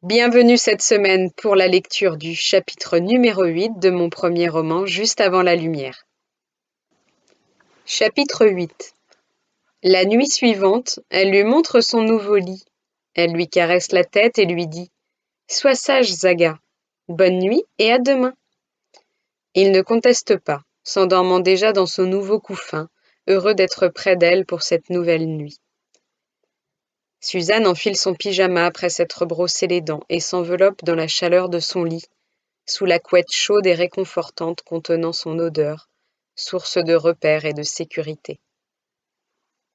Bienvenue cette semaine pour la lecture du chapitre numéro 8 de mon premier roman Juste avant la lumière. Chapitre 8. La nuit suivante, elle lui montre son nouveau lit. Elle lui caresse la tête et lui dit « Sois sage, Zaga. Bonne nuit et à demain. » Il ne conteste pas, s'endormant déjà dans son nouveau couffin, heureux d'être près d'elle pour cette nouvelle nuit. Suzanne enfile son pyjama après s'être brossé les dents et s'enveloppe dans la chaleur de son lit, sous la couette chaude et réconfortante contenant son odeur, source de repère et de sécurité.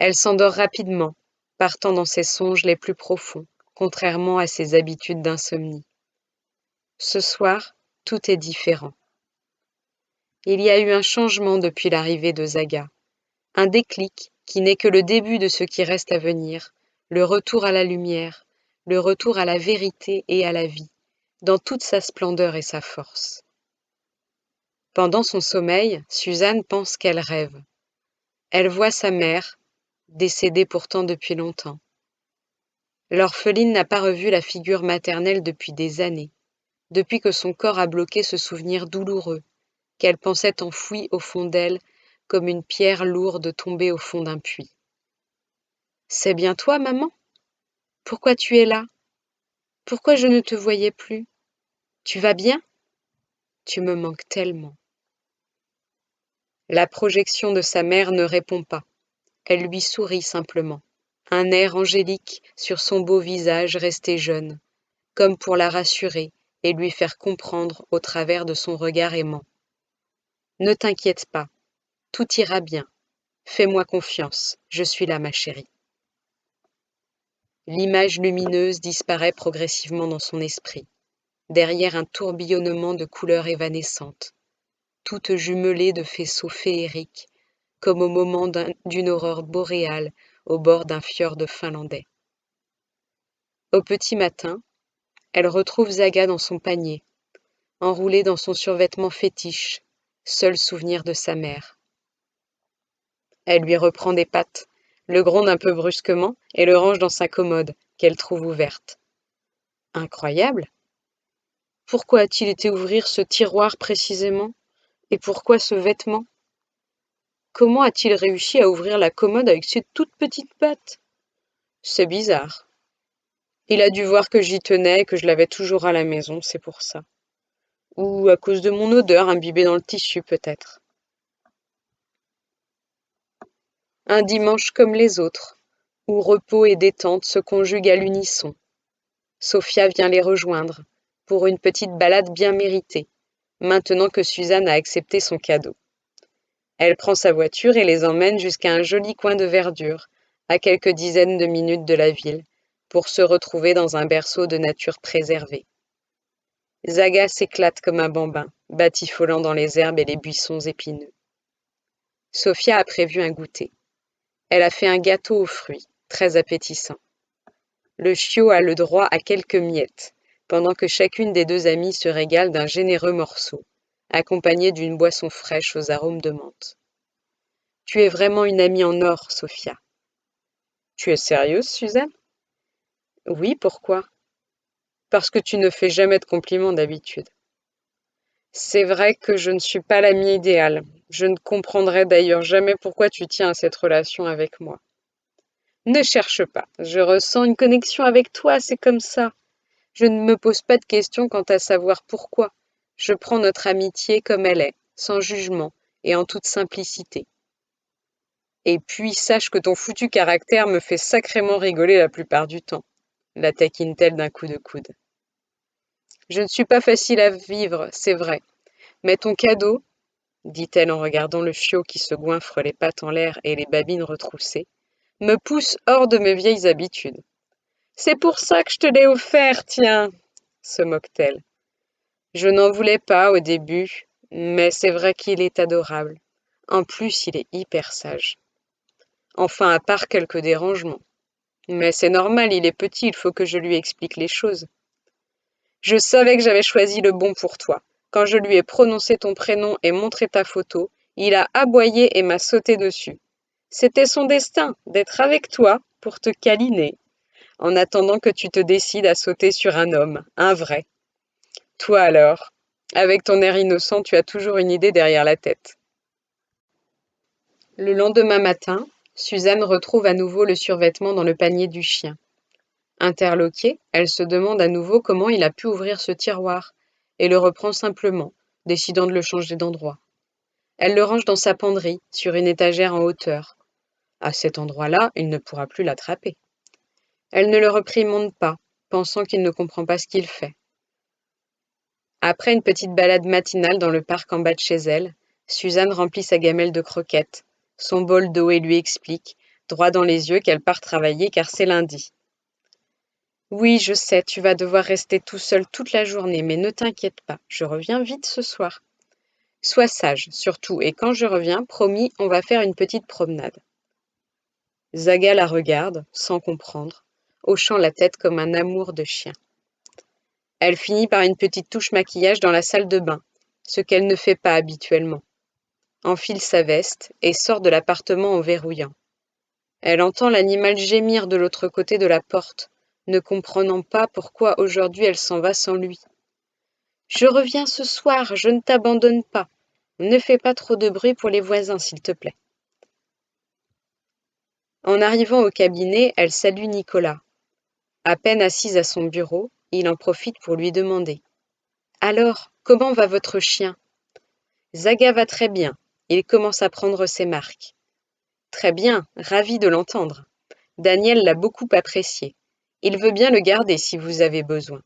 Elle s'endort rapidement, partant dans ses songes les plus profonds, contrairement à ses habitudes d'insomnie. Ce soir, tout est différent. Il y a eu un changement depuis l'arrivée de Zaga, un déclic qui n'est que le début de ce qui reste à venir, le retour à la lumière, le retour à la vérité et à la vie, dans toute sa splendeur et sa force. Pendant son sommeil, Suzanne pense qu'elle rêve. Elle voit sa mère, décédée pourtant depuis longtemps. L'orpheline n'a pas revu la figure maternelle depuis des années, depuis que son corps a bloqué ce souvenir douloureux, qu'elle pensait enfoui au fond d'elle comme une pierre lourde tombée au fond d'un puits. « C'est bien toi, maman ? Pourquoi tu es là ? Pourquoi je ne te voyais plus ? Tu vas bien ? Tu me manques tellement. » La projection de sa mère ne répond pas. Elle lui sourit simplement, un air angélique sur son beau visage resté jeune, comme pour la rassurer et lui faire comprendre au travers de son regard aimant. « Ne t'inquiète pas, tout ira bien. Fais-moi confiance, je suis là, ma chérie. » L'image lumineuse disparaît progressivement dans son esprit, derrière un tourbillonnement de couleurs évanescentes, toutes jumelées de faisceaux féeriques, comme au moment d'une aurore boréale au bord d'un fjord finlandais. Au petit matin, elle retrouve Zaga dans son panier, enroulé dans son survêtement fétiche, seul souvenir de sa mère. Elle lui reprend des pattes, le gronde un peu brusquement et le range dans sa commode, qu'elle trouve ouverte. Incroyable! Pourquoi a-t-il été ouvrir ce tiroir précisément? Et pourquoi ce vêtement? Comment a-t-il réussi à ouvrir la commode avec ses toutes petites pattes? C'est bizarre. Il a dû voir que j'y tenais et que je l'avais toujours à la maison, c'est pour ça. Ou à cause de mon odeur imbibée dans le tissu, peut-être. Un dimanche comme les autres, où repos et détente se conjuguent à l'unisson. Sophia vient les rejoindre, pour une petite balade bien méritée, maintenant que Suzanne a accepté son cadeau. Elle prend sa voiture et les emmène jusqu'à un joli coin de verdure, à quelques dizaines de minutes de la ville, pour se retrouver dans un berceau de nature préservée. Zaga s'éclate comme un bambin, batifolant dans les herbes et les buissons épineux. Sophia a prévu un goûter. Elle a fait un gâteau aux fruits, très appétissant. Le chiot a le droit à quelques miettes, pendant que chacune des deux amies se régale d'un généreux morceau, accompagné d'une boisson fraîche aux arômes de menthe. « Tu es vraiment une amie en or, Sophia. »« Tu es sérieuse, Suzanne ?»« Oui, pourquoi ? » ?»« Parce que tu ne fais jamais de compliments d'habitude. »« C'est vrai que je ne suis pas l'amie idéale. Je ne comprendrai d'ailleurs jamais pourquoi tu tiens à cette relation avec moi. » « Ne cherche pas. Je ressens une connexion avec toi, c'est comme ça. Je ne me pose pas de questions quant à savoir pourquoi. Je prends notre amitié comme elle est, sans jugement et en toute simplicité. Et puis, sache que ton foutu caractère me fait sacrément rigoler la plupart du temps, la taquine-t-elle d'un coup de coude. Je ne suis pas facile à vivre, c'est vrai, mais ton cadeau, dit-elle en regardant le chiot qui se goinfre les pattes en l'air et les babines retroussées, me pousse hors de mes vieilles habitudes. C'est pour ça que je te l'ai offert, tiens, se moque-t-elle. Je n'en voulais pas au début, mais c'est vrai qu'il est adorable. En plus, il est hyper sage. Enfin, à part quelques dérangements. Mais c'est normal, il est petit, il faut que je lui explique les choses. Je savais que j'avais choisi le bon pour toi. Quand je lui ai prononcé ton prénom et montré ta photo, il a aboyé et m'a sauté dessus. C'était son destin, d'être avec toi pour te câliner. en attendant que tu te décides à sauter sur un homme, un vrai. Toi alors, avec ton air innocent, tu as toujours une idée derrière la tête. Le lendemain matin, Suzanne retrouve à nouveau le survêtement dans le panier du chien. Interloquée, elle se demande à nouveau comment il a pu ouvrir ce tiroir, et le reprend simplement, décidant de le changer d'endroit. Elle le range dans sa penderie, sur une étagère en hauteur. À cet endroit-là, il ne pourra plus l'attraper. Elle ne le réprimande pas, pensant qu'il ne comprend pas ce qu'il fait. Après une petite balade matinale dans le parc en bas de chez elle, Suzanne remplit sa gamelle de croquettes, son bol d'eau et lui explique, droit dans les yeux, qu'elle part travailler car c'est lundi. Oui, je sais, tu vas devoir rester tout seul toute la journée, mais ne t'inquiète pas, je reviens vite ce soir. Sois sage, surtout, et quand je reviens, promis, on va faire une petite promenade. Zaga la regarde, sans comprendre, hochant la tête comme un amour de chien. Elle finit par une petite touche maquillage dans la salle de bain, ce qu'elle ne fait pas habituellement. Enfile sa veste et sort de l'appartement en verrouillant. Elle entend l'animal gémir de l'autre côté de la porte, ne comprenant pas pourquoi aujourd'hui elle s'en va sans lui. Je reviens ce soir, je ne t'abandonne pas. Ne fais pas trop de bruit pour les voisins, s'il te plaît. En arrivant au cabinet, elle salue Nicolas. À peine assise à son bureau, il en profite pour lui demander. Alors, comment va votre chien? Zaga va très bien. Il commence à prendre ses marques. Très bien, ravi de l'entendre. Daniel l'a beaucoup apprécié. Il veut bien le garder si vous avez besoin.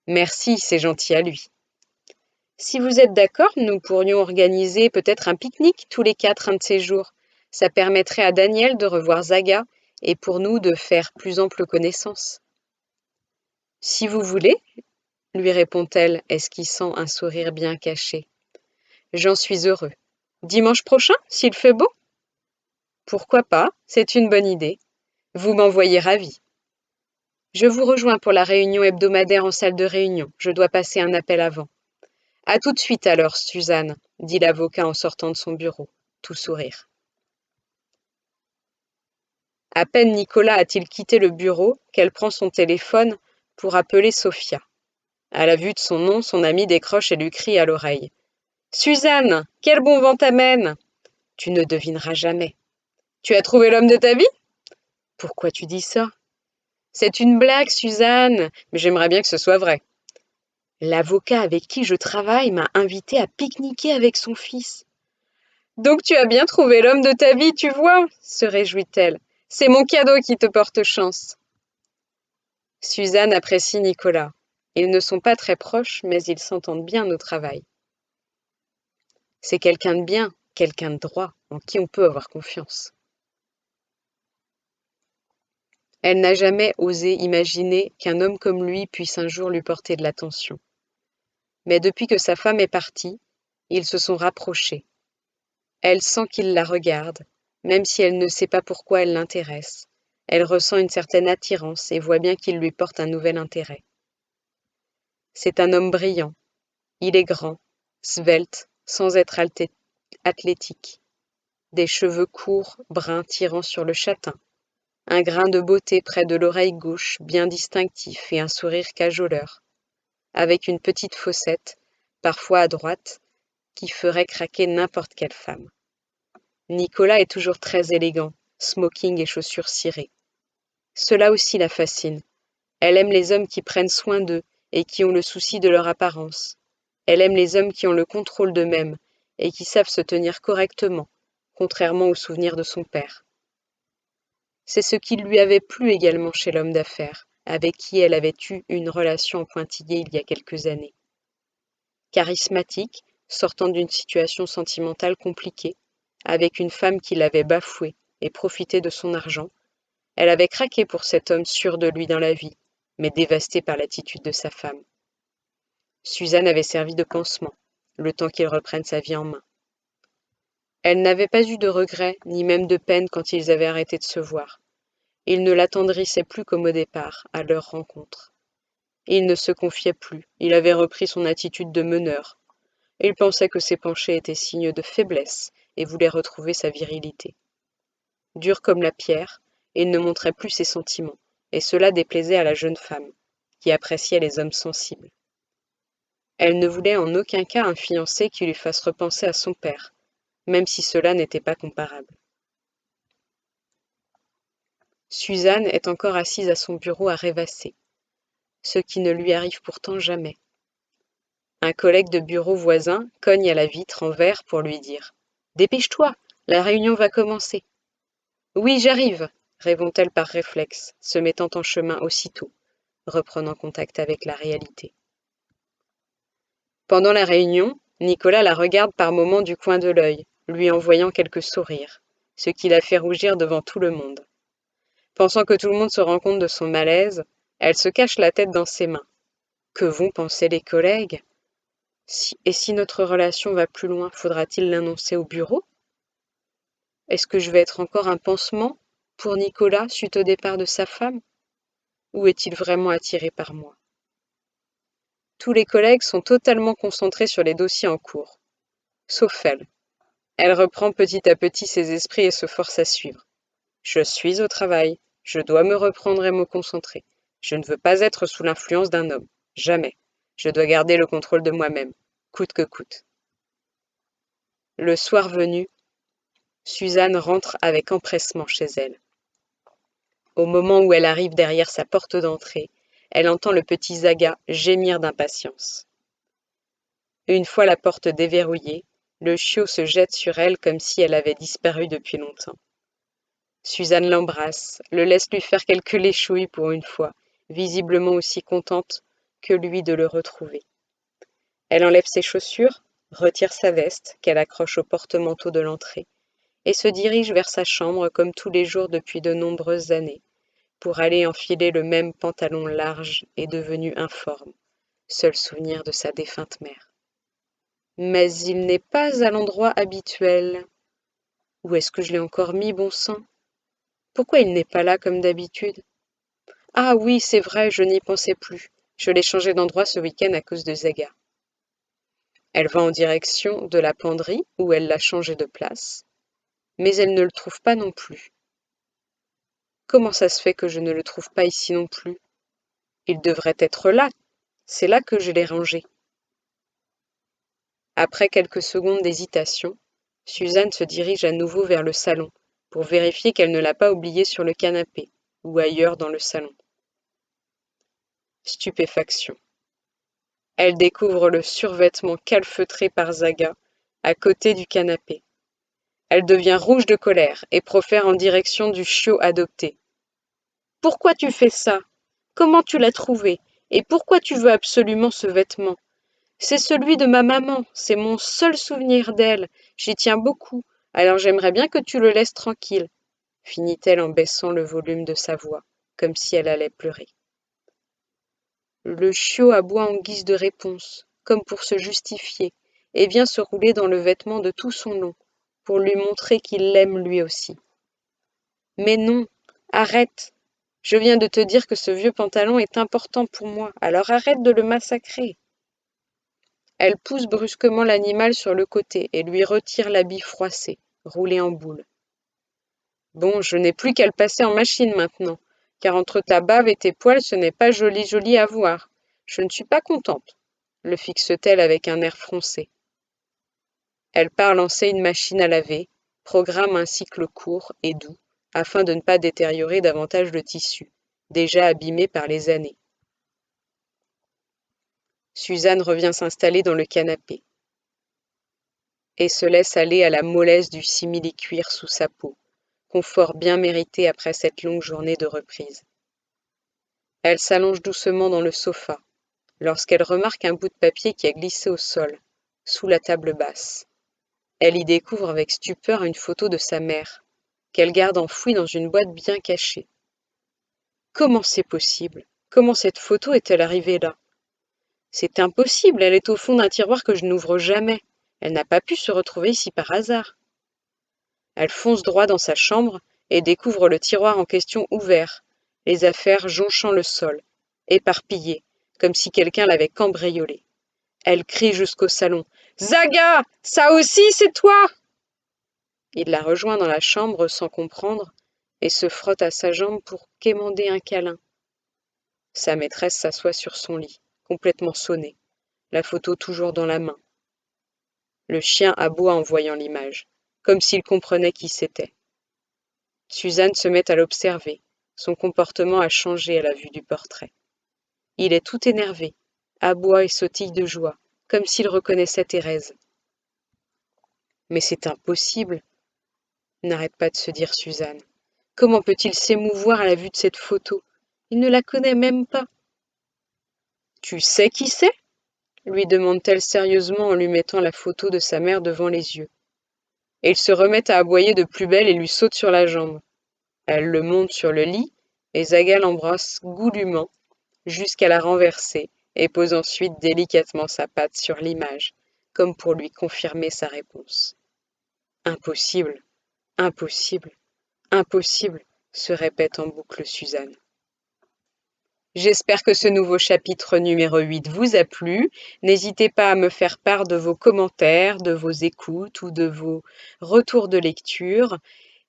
Merci, c'est gentil à lui. Si vous êtes d'accord, nous pourrions organiser peut-être un pique-nique tous les 4 un de ces jours. Ça permettrait à Daniel de revoir Zaga et pour nous de faire plus ample connaissance. Si vous voulez, lui répond-elle, esquissant un sourire bien caché. J'en suis heureux. Dimanche prochain, s'il fait beau? Pourquoi pas, c'est une bonne idée. Vous m'envoyez ravi. Je vous rejoins pour la réunion hebdomadaire en salle de réunion. Je dois passer un appel avant. À tout de suite alors, Suzanne, dit l'avocat en sortant de son bureau, tout sourire. À peine Nicolas a-t-il quitté le bureau qu'elle prend son téléphone pour appeler Sophia. À la vue de son nom, son ami décroche et lui crie à l'oreille. Suzanne, quel bon vent t'amène? Tu ne devineras jamais. Tu as trouvé l'homme de ta vie? Pourquoi tu dis ça? C'est une blague, Suzanne, mais j'aimerais bien que ce soit vrai. L'avocat avec qui je travaille m'a invité à pique-niquer avec son fils. Donc tu as bien trouvé l'homme de ta vie, tu vois, se réjouit-elle. C'est mon cadeau qui te porte chance. Suzanne apprécie Nicolas. Ils ne sont pas très proches, mais ils s'entendent bien au travail. C'est quelqu'un de bien, quelqu'un de droit, en qui on peut avoir confiance. Elle n'a jamais osé imaginer qu'un homme comme lui puisse un jour lui porter de l'attention. Mais depuis que sa femme est partie, ils se sont rapprochés. Elle sent qu'il la regarde, même si elle ne sait pas pourquoi elle l'intéresse. Elle ressent une certaine attirance et voit bien qu'il lui porte un nouvel intérêt. C'est un homme brillant. Il est grand, svelte, sans être athlétique. Des cheveux courts, bruns tirant sur le châtain. Un grain de beauté près de l'oreille gauche, bien distinctif, et un sourire cajoleur, avec une petite fossette, parfois à droite, qui ferait craquer n'importe quelle femme. Nicolas est toujours très élégant, smoking et chaussures cirées. Cela aussi la fascine. Elle aime les hommes qui prennent soin d'eux et qui ont le souci de leur apparence. Elle aime les hommes qui ont le contrôle d'eux-mêmes et qui savent se tenir correctement, contrairement aux souvenirs de son père. C'est ce qui lui avait plu également chez l'homme d'affaires, avec qui elle avait eu une relation pointillée il y a quelques années. Charismatique, sortant d'une situation sentimentale compliquée, avec une femme qui l'avait bafouée et profité de son argent, elle avait craqué pour cet homme sûr de lui dans la vie, mais dévasté par l'attitude de sa femme. Suzanne avait servi de pansement, le temps qu'il reprenne sa vie en main. Elle n'avait pas eu de regrets, ni même de peine quand ils avaient arrêté de se voir. Il ne l'attendrissait plus comme au départ, à leur rencontre. Il ne se confiait plus, il avait repris son attitude de meneur. Il pensait que ses penchés étaient signes de faiblesse et voulait retrouver sa virilité. Dur comme la pierre, il ne montrait plus ses sentiments et cela déplaisait à la jeune femme, qui appréciait les hommes sensibles. Elle ne voulait en aucun cas un fiancé qui lui fasse repenser à son père, même si cela n'était pas comparable. Suzanne est encore assise à son bureau à rêvasser, ce qui ne lui arrive pourtant jamais. Un collègue de bureau voisin cogne à la vitre en verre pour lui dire « Dépêche-toi, la réunion va commencer !» « Oui, j'arrive !» répond-elle par réflexe, se mettant en chemin aussitôt, reprenant contact avec la réalité. Pendant la réunion, Nicolas la regarde par moments du coin de l'œil, lui envoyant quelques sourires, ce qui la fait rougir devant tout le monde. Pensant que tout le monde se rend compte de son malaise, elle se cache la tête dans ses mains. Que vont penser les collègues ? Et si notre relation va plus loin, faudra-t-il l'annoncer au bureau ? Est-ce que je vais être encore un pansement pour Nicolas suite au départ de sa femme ? Ou est-il vraiment attiré par moi ? Tous les collègues sont totalement concentrés sur les dossiers en cours, sauf elle. Elle reprend petit à petit ses esprits et se force à suivre. Je suis au travail, je dois me reprendre et me concentrer. Je ne veux pas être sous l'influence d'un homme, jamais. Je dois garder le contrôle de moi-même, coûte que coûte. Le soir venu, Suzanne rentre avec empressement chez elle. Au moment où elle arrive derrière sa porte d'entrée, elle entend le petit Zaga gémir d'impatience. Une fois la porte déverrouillée, le chiot se jette sur elle comme si elle avait disparu depuis longtemps. Suzanne l'embrasse, le laisse lui faire quelques léchouilles pour une fois, visiblement aussi contente que lui de le retrouver. Elle enlève ses chaussures, retire sa veste qu'elle accroche au porte-manteau de l'entrée et se dirige vers sa chambre comme tous les jours depuis de nombreuses années, pour aller enfiler le même pantalon large et devenu informe, seul souvenir de sa défunte mère. Mais il n'est pas à l'endroit habituel. Où est-ce que je l'ai encore mis, bon sang ? Pourquoi il n'est pas là comme d'habitude ? Ah oui, c'est vrai, je n'y pensais plus. Je l'ai changé d'endroit ce week-end à cause de Zaga. Elle va en direction de la penderie où elle l'a changé de place, mais elle ne le trouve pas non plus. Comment ça se fait que je ne le trouve pas ici non plus ? Il devrait être là, c'est là que je l'ai rangé. Après quelques secondes d'hésitation, Suzanne se dirige à nouveau vers le salon pour vérifier qu'elle ne l'a pas oublié sur le canapé ou ailleurs dans le salon. Stupéfaction. Elle découvre le survêtement calfeutré par Zaga à côté du canapé. Elle devient rouge de colère et profère en direction du chiot adopté. « Pourquoi tu fais ça ? Comment tu l'as trouvé ? Et pourquoi tu veux absolument ce vêtement ? C'est celui de ma maman, c'est mon seul souvenir d'elle, j'y tiens beaucoup, alors j'aimerais bien que tu le laisses tranquille, » finit-elle en baissant le volume de sa voix, comme si elle allait pleurer. Le chiot aboie en guise de réponse, comme pour se justifier, et vient se rouler dans le vêtement de tout son long, pour lui montrer qu'il l'aime lui aussi. « Mais non, arrête ! Je viens de te dire que ce vieux pantalon est important pour moi, alors arrête de le massacrer. » Elle pousse brusquement l'animal sur le côté et lui retire l'habit froissé, roulé en boule. « Bon, je n'ai plus qu'à le passer en machine maintenant, car entre ta bave et tes poils, ce n'est pas joli à voir. Je ne suis pas contente, » le fixe-t-elle avec un air froncé. Elle part lancer une machine à laver, programme un cycle court et doux, afin de ne pas détériorer davantage le tissu, déjà abîmé par les années. Suzanne revient s'installer dans le canapé et se laisse aller à la mollesse du simili-cuir sous sa peau, confort bien mérité après cette longue journée de reprise. Elle s'allonge doucement dans le sofa, lorsqu'elle remarque un bout de papier qui a glissé au sol, sous la table basse. Elle y découvre avec stupeur une photo de sa mère, qu'elle garde enfouie dans une boîte bien cachée. Comment c'est possible ? Comment cette photo est-elle arrivée là ? C'est impossible, elle est au fond d'un tiroir que je n'ouvre jamais. Elle n'a pas pu se retrouver ici par hasard. Elle fonce droit dans sa chambre et découvre le tiroir en question ouvert, les affaires jonchant le sol, éparpillées, comme si quelqu'un l'avait cambriolé. Elle crie jusqu'au salon. « Zaga, ça aussi c'est toi !» Il la rejoint dans la chambre sans comprendre et se frotte à sa jambe pour quémander un câlin. Sa maîtresse s'assoit sur son lit, complètement sonnée, la photo toujours dans la main. Le chien aboie en voyant l'image, comme s'il comprenait qui c'était. Suzanne se met à l'observer. Son comportement a changé à la vue du portrait. Il est tout énervé, aboie et sautille de joie, comme s'il reconnaissait Thérèse. Mais c'est impossible, n'arrête pas de se dire Suzanne. Comment peut-il s'émouvoir à la vue de cette photo? Il ne la connaît même pas. Tu sais qui c'est? Lui demande-t-elle sérieusement en lui mettant la photo de sa mère devant les yeux. Et il se remet à aboyer de plus belle et lui saute sur la jambe. Elle le monte sur le lit, et Zaga l'embrasse goulûment jusqu'à la renverser et pose ensuite délicatement sa patte sur l'image, comme pour lui confirmer sa réponse. Impossible, impossible, impossible, se répète en boucle Suzanne. J'espère que ce nouveau chapitre numéro 8 vous a plu. N'hésitez pas à me faire part de vos commentaires, de vos écoutes ou de vos retours de lecture.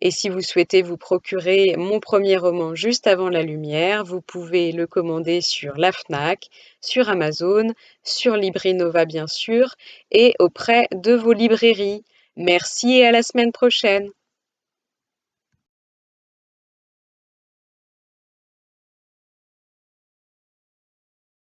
Et si vous souhaitez vous procurer mon premier roman Juste avant la lumière, vous pouvez le commander sur la Fnac, sur Amazon, sur Librinova bien sûr, et auprès de vos librairies. Merci et à la semaine prochaine.